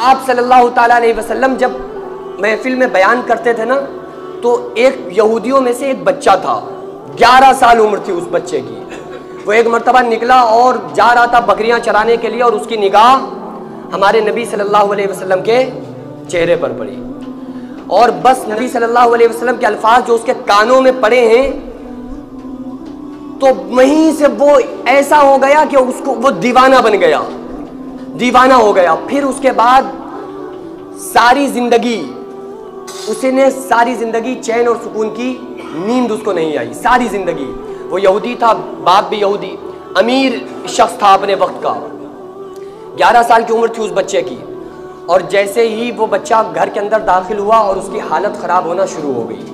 آپ صلی اللہ تعالیٰ علیہ وسلم جب محفل میں بیان کرتے تھے نا تو ایک یہودیوں میں سے ایک بچہ تھا، 11 سال عمر تھی اس بچے کی. وہ ایک مرتبہ نکلا اور جا رہا تھا بکریاں چرانے کے لیے، اور اس کی نگاہ ہمارے نبی صلی اللہ علیہ وسلم کے چہرے پر پڑی، اور بس نبی صلی اللہ علیہ وسلم کے الفاظ جو اس کے کانوں میں پڑے ہیں تو وہیں سے وہ ایسا ہو گیا کہ اس کو وہ دیوانہ بن گیا، دیوانہ ہو گیا. پھر اس کے بعد ساری زندگی چین اور سکون کی نیند اس کو نہیں آئی، ساری زندگی. وہ یہودی تھا، باپ بھی یہودی، امیر شخص تھا اپنے وقت کا. 11 سال کی عمر تھی اس بچے کی، اور جیسے ہی وہ بچہ گھر کے اندر داخل ہوا اور اس کی حالت خراب ہونا شروع ہو گئی.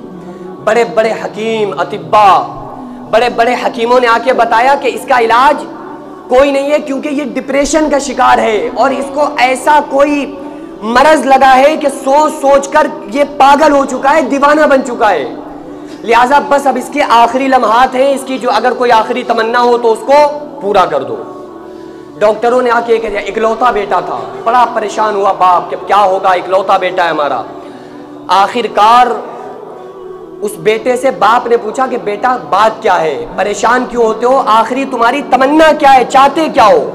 بڑے بڑے حکیم، اطباء، بڑے بڑے حکیموں نے آ کے بتایا کہ اس کا علاج کوئی نہیں ہے، کیونکہ یہ ڈپریشن کا شکار ہے اور اس کو ایسا کوئی مرض لگا ہے کہ سوچ سوچ کر یہ پاگل ہو چکا ہے، دیوانہ بن چکا ہے. لہٰذا بس اب اس کے آخری لمحات ہیں، اس کی جو اگر کوئی آخری تمنا ہو تو اس کو پورا کر دو. ڈاکٹروں نے آ کے کہا، اکلوتا بیٹا تھا، بڑا پریشان ہوا باپ کہ کیا ہوگا، اکلوتا بیٹا ہے ہمارا. آخر کار اس بیٹے سے باپ نے پوچھا کہ بیٹا بات کیا ہے، پریشان کیوں ہوتے ہو، آخری تمہاری تمنا کیا ہے، چاہتے کیا ہو؟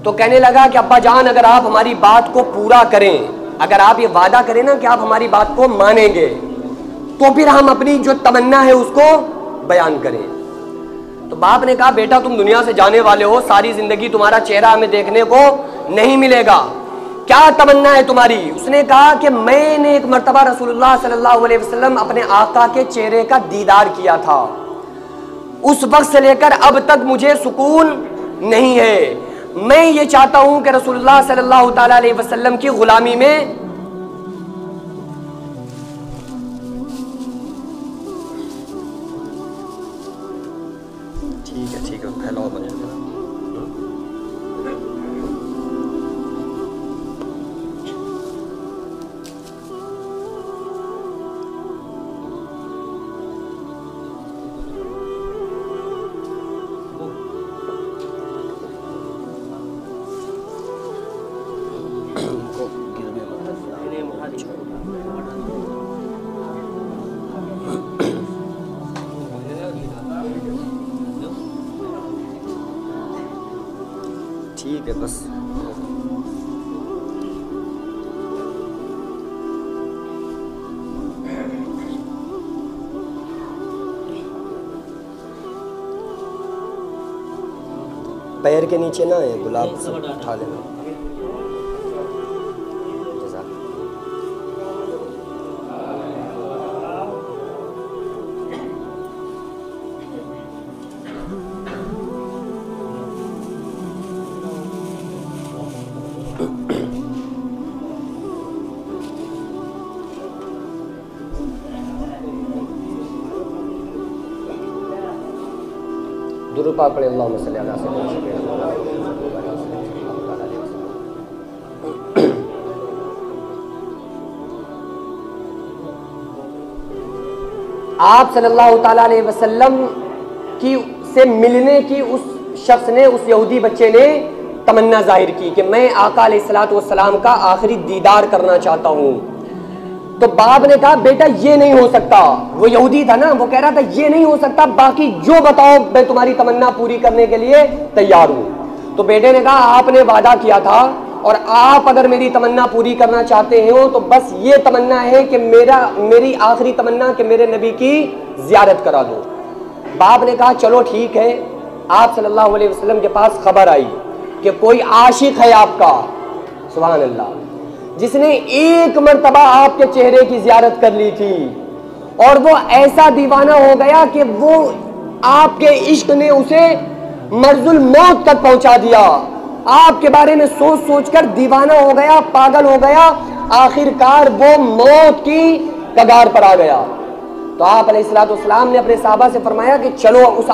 تو کہنے لگا کہ ابا جان اگر آپ ہماری بات کو پورا کریں، اگر آپ یہ وعدہ کریں نا کہ آپ ہماری بات کو مانیں گے تو پھر ہم اپنی جو تمنا ہے اس کو بیان کریں. تو باپ نے کہا بیٹا تم دنیا سے جانے والے ہو، ساری زندگی تمہارا چہرہ ہمیں دیکھنے کو نہیں ملے گا، کیا تمنا ہے تمہاری؟ اس نے کہا کہ میں نے ایک مرتبہ رسول اللہ صلی اللہ علیہ وسلم اپنے آقا کے چہرے کا دیدار کیا تھا، اس وقت سے لے کر اب تک مجھے سکون نہیں ہے. میں یہ چاہتا ہوں کہ رسول اللہ صلی اللہ تعالیٰ علیہ وسلم کی غلامی میں ٹھیک ہے پھیلاؤ بنے ٹھیک ہے بس. پیر کے نیچے نہ ہے، گلاب سے اٹھا لینا. درود پاک پڑھیں، اللہم صلی علی سیدنا. آپ صلی اللہ تعالیٰ علیہ وسلم کی سے ملنے کی اس شخص نے، اس یہودی بچے نے تمنا ظاہر کی کہ میں آقا علیہ الصلوۃ والسلام کا آخری دیدار کرنا چاہتا ہوں. تو باپ نے کہا بیٹا یہ نہیں ہو سکتا، وہ یہودی تھا نا، وہ کہہ رہا تھا یہ نہیں ہو سکتا، باقی جو بتاؤ میں تمہاری تمنا پوری کرنے کے لیے تیار ہوں. تو بیٹے نے کہا آپ نے وعدہ کیا تھا اور آپ اگر میری تمنا پوری کرنا چاہتے ہو تو بس یہ تمنا ہے کہ میری آخری تمنا کہ میرے نبی کی زیارت کرا دو. باپ نے کہا چلو ٹھیک ہے. آپ صلی اللہ علیہ وسلم کے پاس خبر آئی کہ کوئی عاشق ہے آپ کا، سبحان اللہ، جس نے ایک مرتبہ آپ کے چہرے کی زیارت کر لی تھی اور وہ ایسا دیوانہ ہو گیا کہ وہ آپ کے عشق نے اسے مرض الموت تک پہنچا دیا. آپ کے بارے میں سوچ سوچ کر دیوانہ ہو گیا، پاگل ہو گیا، آخر کار وہ موت کی کگار پر آ گیا. تو آپ علیہ الصلوۃ والسلام نے اپنے صحابہ سے فرمایا کہ چلو اس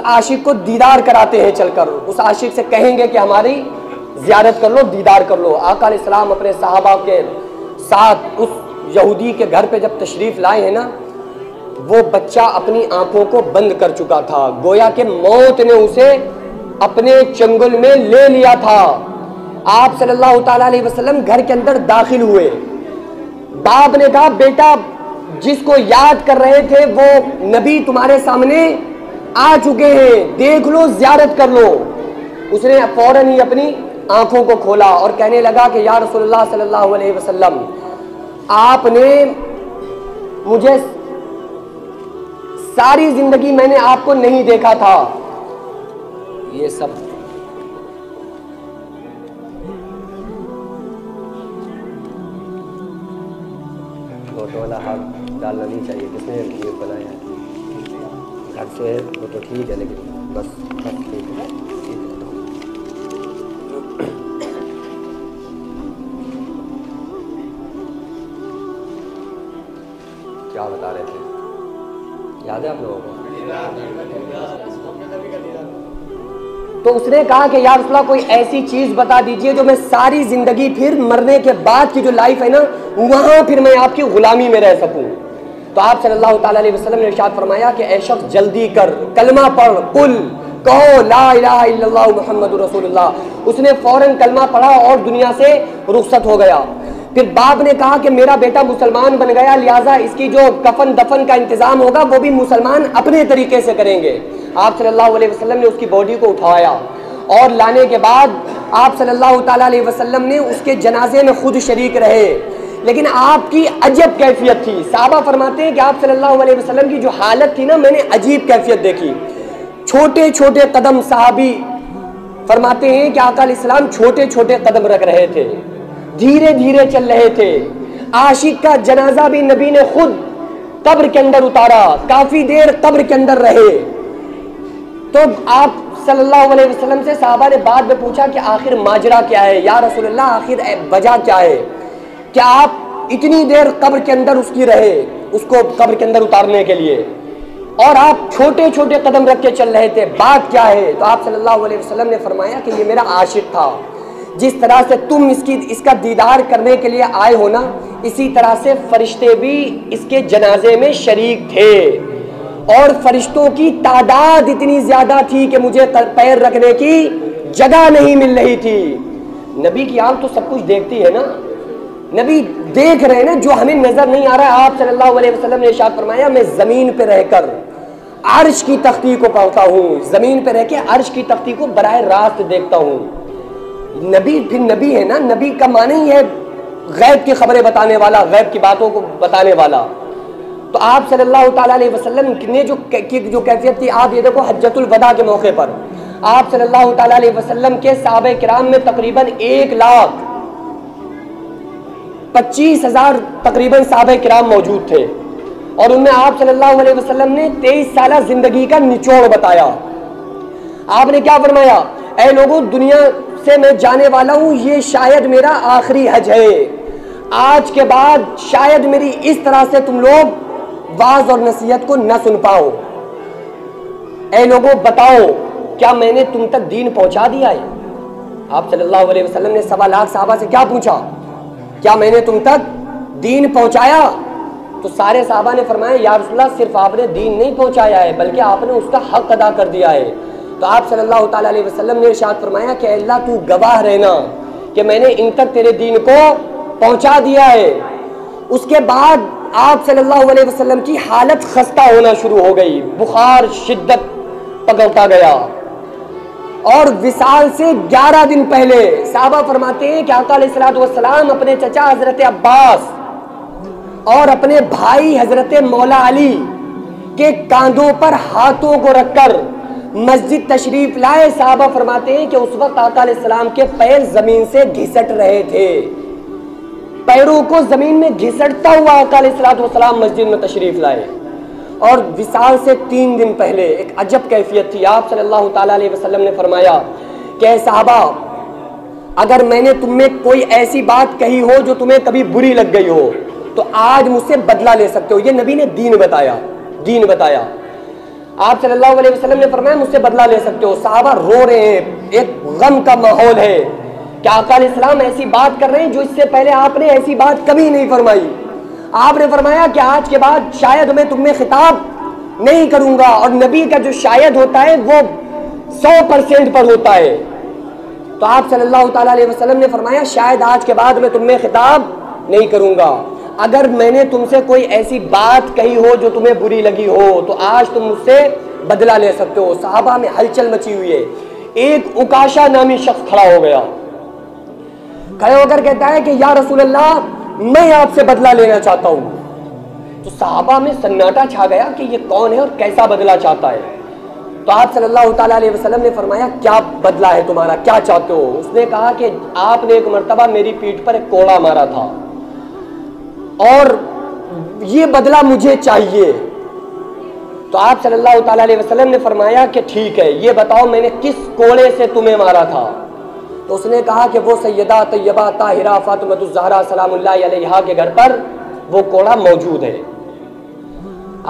عاشق کو دیدار کراتے ہیں، چل کر اس عاشق سے کہیں گے کہ ہماری زیارت کر لو، دیدار کر لو. آقا علیہ السلام اپنے صحابہ کے ساتھ اس یہودی کے گھر پہ جب تشریف لائے ہیں نا، وہ بچہ اپنی آنکھوں کو بند کر چکا تھا، گویا کہ موت نے اسے اپنے چنگل میں لے لیا تھا. آپ صلی اللہ تعالیٰ علیہ وسلم گھر کے اندر داخل ہوئے. باپ نے کہا بیٹا جس کو یاد کر رہے تھے وہ نبی تمہارے سامنے آ چکے ہیں, دیکھ لو, زیارت کر لو. اس نے فوراً ہی اپنی آنکھوں کو کھولا اور کہنے لگا کہ یا رسول اللہ صلی اللہ علیہ وسلم, آپ نے مجھے ساری زندگی میں نے آپ کو نہیں دیکھا تھا. یہ سب فوٹو والا ہاتھ ڈالنا نہیں چاہیے. کس نے یہ بنایا ہے؟ گھر سے وہ تو ٹھیک ہے لیکن بس ٹھیک ہے. کیا بتا رہے تھے, یاد ہے آپ لوگوں کو؟ تو اس نے کہا کہ یا رسول اللہ کوئی ایسی چیز بتا دیجئے جو میں ساری زندگی پھر مرنے کے بعد کی جو لائف ہے نا وہاں پھر میں آپ کی غلامی میں رہ سکوں. تو آپ صلی اللہ تعالیٰ علیہ وسلم نے ارشاد فرمایا کہ اے شخص جلدی کر, کلمہ پڑھ, قل, کہو لا الہ الا اللہ محمد رسول اللہ. اس نے فوراً کلمہ پڑھا اور دنیا سے رخصت ہو گیا. پھر باپ نے کہا کہ میرا بیٹا مسلمان بن گیا, لہٰذا اس کی جو کفن دفن کا انتظام ہوگا وہ بھی مسلمان اپنے طریقے سے کریں گے. آپ صلی اللہ علیہ وسلم نے اس کی باڈی کو اٹھایا اور لانے کے بعد آپ صلی اللہ تعالیٰ علیہ وسلم نے اس کے جنازے میں خود شریک رہے. لیکن آپ کی عجب کیفیت تھی. صحابہ فرماتے ہیں کہ آپ صلی اللہ علیہ وسلم کی جو حالت تھی نا, میں نے عجیب کیفیت دیکھی. چھوٹے چھوٹے قدم, صحابی فرماتے ہیں کہ آقا علیہ السلام چھوٹے چھوٹے قدم رکھ رہے تھے, دھیرے دھیرے چل رہے تھے. عاشق کا جنازہ بھی نبی نے خود قبر کے اندر اتارا, کافی دیر قبر کے اندر رہے. تو آپ صلی اللہ علیہ وسلم سے صحابہ نے بعد میں پوچھا کہ آخر ماجرا کیا ہے یا رسول اللہ, آخر وجہ کیا ہے کہ آپ اتنی دیر قبر کے اندر اس کی رہے, اس کو قبر کے اندر اتارنے کے لیے, اور آپ چھوٹے چھوٹے قدم رکھ کے چل رہے تھے, بات کیا ہے؟ تو آپ صلی اللہ علیہ وسلم نے فرمایا کہ یہ میرا عاشق تھا. جس طرح سے تم اس کا دیدار کرنے کے لیے آئے ہو نا, اسی طرح سے فرشتے بھی اس کے جنازے میں شریک تھے, اور فرشتوں کی تعداد اتنی زیادہ تھی کہ مجھے پیر رکھنے کی جگہ نہیں مل رہی تھی. نبی کی آنکھ تو سب کچھ دیکھتی ہے نا, نبی دیکھ رہے ہیں نا جو ہمیں نظر نہیں آ رہا ہے. آپ صلی اللہ علیہ وسلم نے ارشاد فرمایا میں زمین پہ رہ کر عرش کی تختی کو پاتا ہوں, زمین پہ رہ کے عرش کی تختی کو براہ راست دیکھتا ہوں. نبی پھر نبی ہے نا, نبی کا معنی ہی ہے غیب کی خبریں بتانے والا, غیب کی باتوں کو بتانے والا. تو آپ صلی اللہ تعالیٰ علیہ وسلم نے جو کیفیت تھی, آپ یہ دیکھو حجۃ الوداع کے موقع پر آپ صلی اللہ تعالیٰ علیہ وسلم کے صحابہ کرام میں تقریباً 1,25,000 تقریباً صحابہ کرام موجود تھے, اور ان میں آپ صلی اللہ علیہ وسلم نے 23 سالہ زندگی کا نچوڑ بتایا. آپ نے کیا فرمایا؟ اے لوگوں, دنیا سے میں جانے والا ہوں, یہ شاید میرا آخری حج ہے, آج کے بعد شاید میری اس طرح سے تم لوگ واعظ اور نصیحت کو نہ سن پاؤ. اے لوگوں بتاؤ کیا میں نے تم تک دین پہنچا دیا ہے؟ آپ صلی اللہ علیہ وسلم نے 1.25 لاکھ صحابہ سے کیا پوچھا, کیا میں نے تم تک دین پہنچایا؟ تو سارے صحابہ نے فرمایا یا رسول اللہ صرف آپ نے دین نہیں پہنچایا ہے بلکہ آپ نے اس کا حق ادا کر دیا ہے. تو آپ صلی اللہ تعالیٰ علیہ وسلم نے ارشاد فرمایا کہ اللہ تو گواہ رہنا کہ میں نے ان تک تیرے دین کو پہنچا دیا ہے. اس کے بعد آپ صلی اللہ علیہ وسلم کی حالت خستہ ہونا شروع ہو گئی, بخار شدت پکڑتا گیا, اور وصال سے 11 دن پہلے صحابہ فرماتے ہیں کہ آقا علیہ السلام اپنے چچا حضرت عباس اور اپنے بھائی حضرت مولا علی کے کاندھوں پر ہاتھوں کو رکھ کر مسجد تشریف لائے. صحابہ فرماتے ہیں کہ اس وقت آقا علیہ السلام کے پیر زمین سے گھسٹ رہے تھے, پیروں کو زمین میں گھسٹتا ہوا آقا علیہ السلام مسجد میں تشریف لائے. اور وصال سے 3 دن پہلے ایک عجب کیفیت تھی. آپ صلی اللہ تعالیٰ علیہ وسلم نے فرمایا کہ اے صحابہ, اگر میں نے تم میں کوئی ایسی بات کہی ہو جو تمہیں کبھی بری لگ گئی ہو تو آج مجھ سے بدلہ لے سکتے ہو. یہ نبی نے دین بتایا. آپ صلی اللہ علیہ وسلم نے فرمایا مجھ سے بدلہ لے سکتے ہو. صحابہ رو رہے ہیں, ایک غم کا ماحول ہے کہ آقا علیہ السلام ایسی بات کر رہے ہیں جو اس سے پہلے آپ نے ایسی بات کبھی نہیں فرمائی. آپ نے فرمایا کہ آج کے بعد شاید میں تم میں خطاب نہیں کروں گا, اور نبی کا جو شاید ہوتا ہے وہ 100% پر ہوتا ہے. تو آپ صلی اللہ تعالیٰ علیہ وسلم نے فرمایا شاید آج کے بعد میں تم میں خطاب نہیں کروں گا، اگر میں نے تم سے کوئی ایسی بات کہی ہو جو تمہیں بری لگی ہو تو آج تم مجھ سے بدلہ لے سکتے ہو۔ صحابہ میں ہلچل مچی ہوئی ہے۔ ایک اکاشا نامی شخص کھڑا ہو گیا، کھڑے ہو کر کہتا ہے کہ یا رسول اللہ میں آپ سے بدلہ لینا چاہتا ہوں۔ تو صحابہ میں سناٹا چھا گیا کہ یہ کون ہے اور کیسا بدلہ چاہتا ہے۔ تو آپ صلی اللہ تعالیٰ علیہ وسلم نے فرمایا کیا بدلہ ہے تمہارا، کیا چاہتے ہو؟ اس نے کہا کہ آپ نے ایک مرتبہ میری پیٹھ پر ایک کوڑا مارا تھا اور یہ بدلہ مجھے چاہیے۔ تو آپ صلی اللہ تعالیٰ علیہ وسلم نے فرمایا کہ ٹھیک ہے، یہ بتاؤ میں نے کس کوڑے سے تمہیں مارا تھا؟ تو اس نے کہا کہ وہ سیدہ طیبہ طاہرہ فاطمہ الزہرا سلام اللہ علیہا کے گھر پر وہ کوڑا موجود ہے۔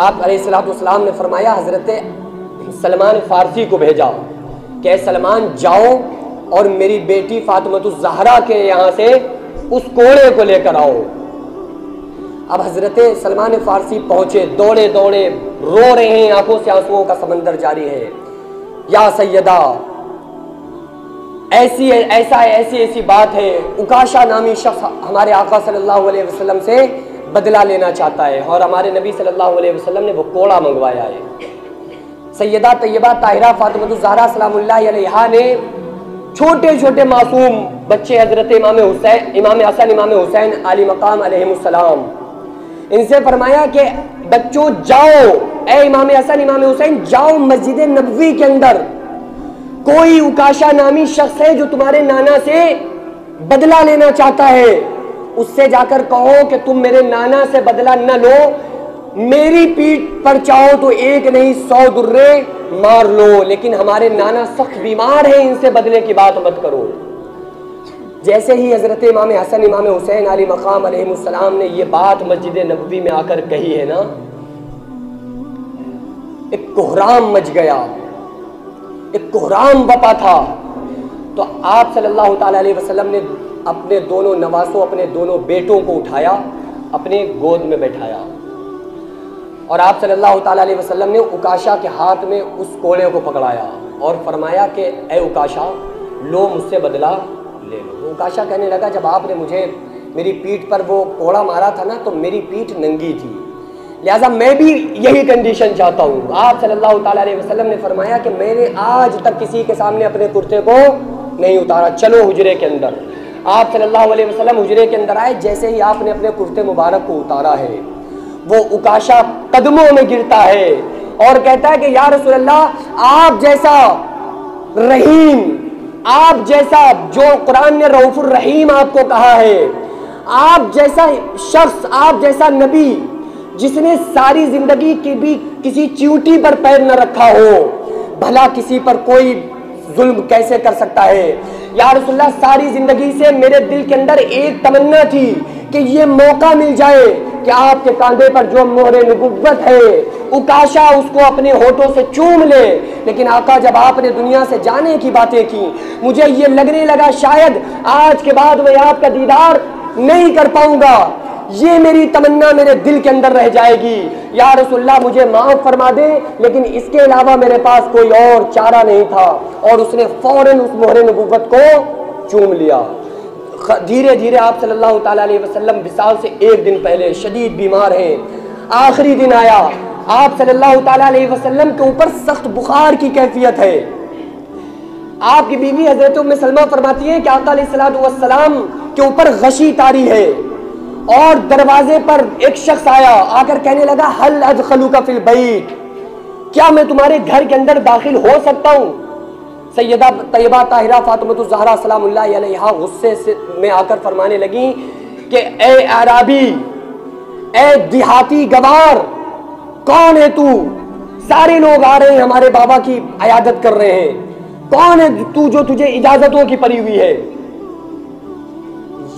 آپ علیہ السلام نے فرمایا حضرت سلمان فارسی کو بھیجا کہ اے سلمان جاؤ اور میری بیٹی فاطمہ الزہرا کے یہاں سے اس کوڑے کو لے کر آؤ۔ اب حضرت سلمان فارسی پہنچے، دوڑے دوڑے رو رہے ہیں، آنکھوں سے آنسوؤں کا سمندر جاری ہے۔ یا سیدہ ایسی بات ہے، اکاشا نامی شخص ہمارے آقا صلی اللہ علیہ وسلم سے بدلہ لینا چاہتا ہے اور ہمارے نبی صلی اللہ علیہ وسلم نے وہ کوڑا منگوایا ہے۔ سیدہ طیبہ طاہرہ فاطمہ الزہرا سلام اللہ علیہا نے چھوٹے چھوٹے معصوم بچے حضرت امام حسن امام حسین علی مقام علیہم السلام، ان سے فرمایا کہ بچوں جاؤ، اے امام حسن امام حسین جاؤ مسجد نبوی کے اندر کوئی اکاشا نامی شخص ہے جو تمہارے نانا سے بدلہ لینا چاہتا ہے، اس سے جا کر کہو کہ تم میرے نانا سے بدلہ نہ لو، میری پیٹھ پر چاہو تو ایک نہیں 100 درے مار لو، لیکن ہمارے نانا سخت بیمار ہیں، ان سے بدلے کی بات مت کرو۔ جیسے ہی حضرت امام حسن امام حسین علی مقام علیہم السلام نے یہ بات مسجد نبوی میں آ کر کہی ہے نا، ایک کوہرام مچ گیا، ایک کوہرام بپا تھا۔ تو آپ صلی اللہ تعالیٰ علیہ وسلم نے اپنے دونوں نواسوں، اپنے دونوں بیٹوں کو اٹھایا، اپنے گود میں بیٹھایا اور آپ صلی اللہ تعالیٰ علیہ وسلم نے اکاشا کے ہاتھ میں اس کوڑے کو پکڑایا اور فرمایا کہ اے اکاشا لو مجھ سے بدلہ لے لو۔ اکاشا کہنے لگا جب آپ نے مجھے میری پیٹھ پر وہ کوڑا مارا تھا نا تو میری پیٹھ ننگی تھی، لہٰذا میں بھی یہی کنڈیشن چاہتا ہوں۔ آپ صلی اللہ تعالیٰ علیہ وسلم نے فرمایا کہ میں نے آج تک کسی کے سامنے اپنے کرتے کو نہیں اتارا، چلو حجرے کے اندر۔ آپ صلی اللہ علیہ وسلم حجرے کے اندر آئے، جیسے ہی آپ نے اپنے کرتے مبارک کو اتارا ہے وہ اکاشا قدموں میں گرتا ہے اور کہتا ہے کہ یا رسول اللہ آپ جیسا رحیم، آپ جیسا جو قرآن نے رؤوف الرحیم آپ کو کہا ہے، آپ جیسا شخص، آپ جیسا نبی جس نے ساری زندگی کی بھی کسی چیوٹی پر پیر نہ رکھا ہو، بھلا کسی پر کوئی ظلم کیسے کر سکتا ہے؟ یا رسول اللہ ساری زندگی سے میرے دل کے اندر ایک تمنا تھی کہ یہ موقع مل جائے کہ آپ کے کاندھے پر جو مہر نبوت ہے اکاشا اس کو اپنے ہونٹوں سے چوم لے، لیکن آقا جب آپ نے دنیا سے جانے کی باتیں کی مجھے یہ لگنے لگا شاید آج کے بعد میں آپ کا دیدار نہیں کر پاؤں گا، یہ میری تمنا میرے دل کے اندر رہ جائے گی، یا رسول اللہ مجھے معاف فرما دے، لیکن اس کے علاوہ میرے پاس کوئی اور چارہ نہیں تھا، اور اس نے فوراً اس مہر نبوت کو چوم لیا۔ دھیرے دھیرے آپ صلی اللہ تعالیٰ علیہ وسلم وصال سے ایک دن پہلے شدید بیمار ہیں، آخری دن آیا، آپ صلی اللہ تعالیٰ علیہ وسلم کے اوپر سخت بخار کی کیفیت ہے۔ آپ کی بیوی حضرت ام سلمہ فرماتی ہیں کہ آقا علیہ السلام کے اوپر غشی طاری ہے، اور دروازے پر ایک شخص آیا، آ کر کہنے لگا ہل ادخلوک فی البیت، کیا میں تمہارے گھر کے اندر داخل ہو سکتا ہوں؟ سیدہ طیبہ طاہرہ فاطمہ الزہرا سلام اللہ علیہا غصے میں آ کر فرمانے لگی کہ اے اعرابی، اے دیہاتی گوار، کون ہے تو؟ سارے لوگ آ رہے ہیں، ہمارے بابا کی عیادت کر رہے ہیں، کون ہے تو جو تجھے اجازتوں کی پڑی ہوئی ہے؟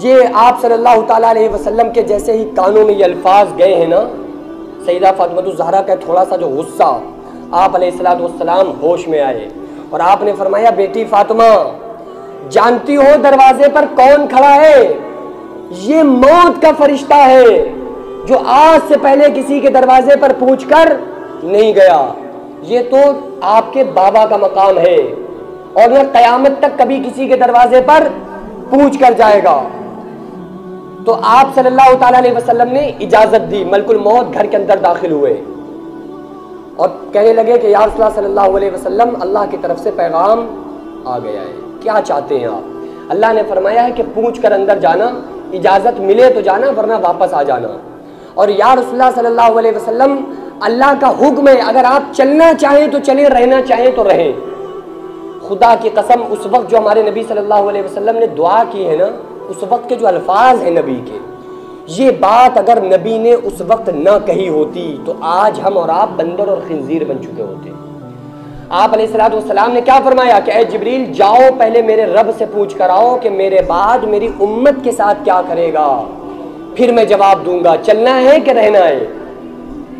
یہ آپ صلی اللہ تعالیٰ علیہ وسلم کے جیسے ہی کانوں میں یہ الفاظ گئے ہیں نا، سیدہ فاطمہ الزہرا کا تھوڑا سا جو غصہ، آپ علیہ السلام ہوش میں آئے اور آپ نے فرمایا بیٹی فاطمہ جانتی ہو دروازے پر کون کھڑا ہے؟ یہ موت کا فرشتہ ہے جو آج سے پہلے کسی کے دروازے پر پوچھ کر نہیں گیا، یہ تو آپ کے بابا کا مقام ہے، اور یہ قیامت تک کبھی کسی کے دروازے پر پوچھ کر جائے گا۔ تو آپ صلی اللہ تعالیٰ علیہ وسلم نے اجازت دی، ملک الموت گھر کے اندر داخل ہوئے اور کہنے لگے کہ یا رسول اللہ صلی اللہ علیہ وسلم، اللہ کی طرف سے پیغام آ گیا ہے، کیا چاہتے ہیں آپ؟ اللہ نے فرمایا ہے کہ پوچھ کر اندر جانا، اجازت ملے تو جانا ورنہ واپس آ جانا۔ اور یا رسول اللہ صلی اللہ علیہ وسلم، اللہ کا حکم ہے، اگر آپ چلنا چاہیں تو چلیں، رہنا چاہیں تو رہیں۔ خدا کی قسم اس وقت جو ہمارے نبی صلی اللہ علیہ وسلم نے دعا کی ہے نا، اس وقت کے جو الفاظ ہیں نبی کے، یہ بات اگر نبی نے اس وقت نہ کہی ہوتی تو آج ہم اور آپ بندر اور خنزیر بن چکے ہوتے۔ آپ علیہ الصلوۃ والسلام نے کیا فرمایا کہ اے جبریل جاؤ پہلے میرے رب سے پوچھ کر آؤ کہ میرے بعد میری امت کے ساتھ کیا کرے گا، پھر میں جواب دوں گا چلنا ہے کہ رہنا ہے۔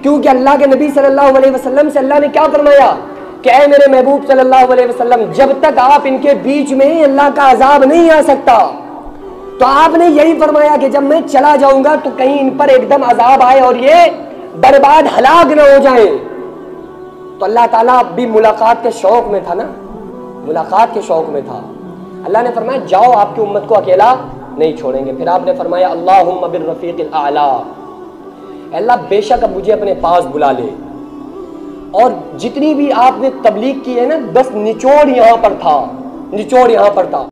کیونکہ اللہ کے نبی صلی اللہ علیہ وسلم سے اللہ نے کیا فرمایا کہ اے میرے محبوب صلی اللہ علیہ وسلم، جب تک آپ ان کے بیچ میں اللہ کا عذاب نہیں آ سکتا، تو آپ نے یہی فرمایا کہ جب میں چلا جاؤں گا تو کہیں ان پر ایک دم عذاب آئے اور یہ برباد ہلاک نہ ہو جائیں۔ تو اللہ تعالیٰ بھی ملاقات کے شوق میں تھا نا، ملاقات کے شوق میں تھا۔ اللہ نے فرمایا جاؤ، آپ کی امت کو اکیلا نہیں چھوڑیں گے۔ پھر آپ نے فرمایا اللہم بالرفیق الاعلی، اللہ بے شک اب مجھے اپنے پاس بلا لے۔ اور جتنی بھی آپ نے تبلیغ کی ہے نا، بس نچوڑ یہاں پر تھا، نچوڑ یہاں پر تھا۔